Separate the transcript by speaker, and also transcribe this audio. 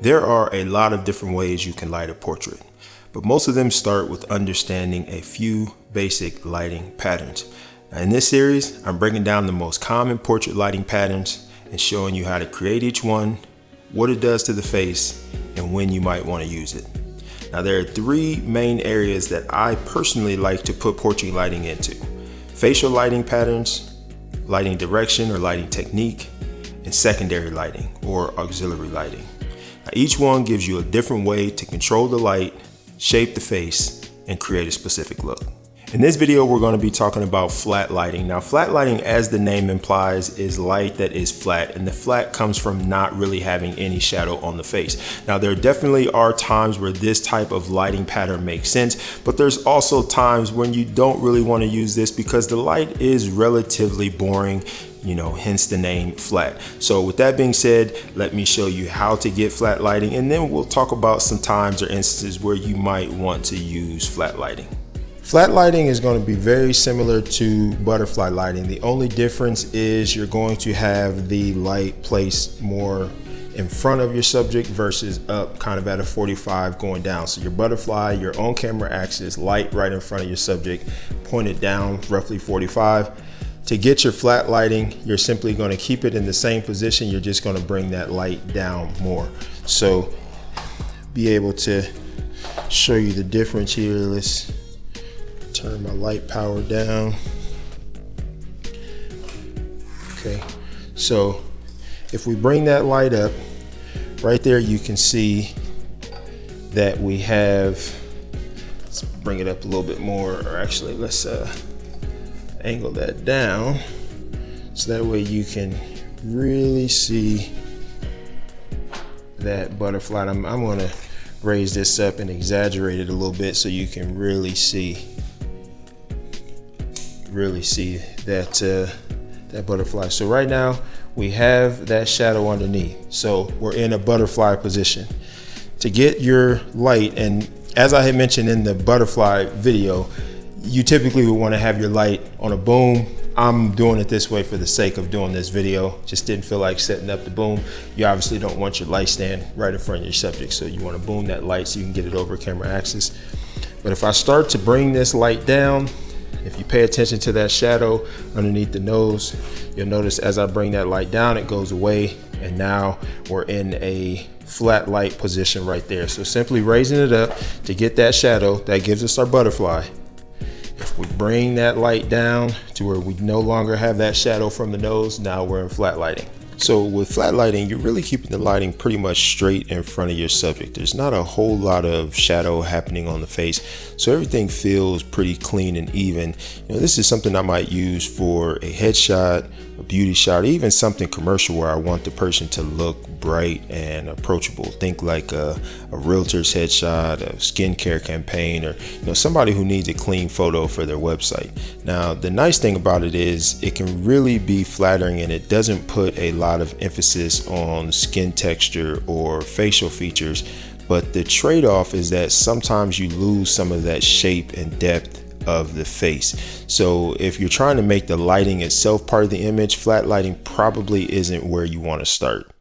Speaker 1: There are a lot of different ways you can light a portrait, but most of them start with understanding a few basic lighting patterns. Now, in this series, I'm breaking down the most common portrait lighting patterns and showing you how to create each one, what it does to the face, and when you might want to use it. Now, there are three main areas that I personally like to put portrait lighting into: facial lighting patterns, lighting direction or lighting technique, and secondary lighting or auxiliary lighting. Now, each one gives you a different way to control the light, shape the face, and create a specific look. In this video, we're going to be talking about flat lighting. Now, flat lighting, as the name implies, is light that is flat, and the flat comes from not really having any shadow on the face. Now, there definitely are times where this type of lighting pattern makes sense, but there's also times when you don't really want to use this because the light is relatively boring, hence the name flat. So with that being said, let me show you how to get flat lighting, and then we'll talk about some times or instances where you might want to use flat lighting. Flat lighting is going to be very similar to butterfly lighting. The only difference is you're going to have the light placed more in front of your subject versus up kind of at a 45 going down. So your butterfly, your on camera axis, light right in front of your subject, pointed down roughly 45. To get your flat lighting, you're simply going to keep it in the same position. You're just going to bring that light down more. So be able to show you the difference here. Let's turn my light power down. Okay, so if we bring that light up, right there you can see that we have, let's bring it up a little bit more, or actually let's angle that down so that way you can really see that butterfly. I'm going to raise this up and exaggerate it a little bit so you can really see that that butterfly. So right now we have that shadow underneath, so we're in a butterfly position. To get your light, and as I had mentioned in the butterfly video, you typically would want to have your light on a boom. I'm doing it this way for the sake of doing this video. Just didn't feel like setting up the boom. You obviously don't want your light stand right in front of your subject, so you want to boom that light so you can get it over camera axis. But if I start to bring this light down, if you pay attention to that shadow underneath the nose, you'll notice as I bring that light down, it goes away, and now we're in a flat light position right there. So simply raising it up to get that shadow, that gives us our butterfly. If we bring that light down to where we no longer have that shadow from the nose, now we're in flat lighting. So with flat lighting, you're really keeping the lighting pretty much straight in front of your subject. There's not a whole lot of shadow happening on the face, so everything feels pretty clean and even. This is something I might use for a headshot, a beauty shot, even something commercial where I want the person to look bright and approachable. Think like a realtor's headshot, a skincare campaign, or somebody who needs a clean photo for their website. Now, the nice thing about it is it can really be flattering, and it doesn't put a lot of emphasis on skin texture or facial features. But the trade-off is that sometimes you lose some of that shape and depth of the face. So if you're trying to make the lighting itself part of the image, flat lighting probably isn't where you want to start.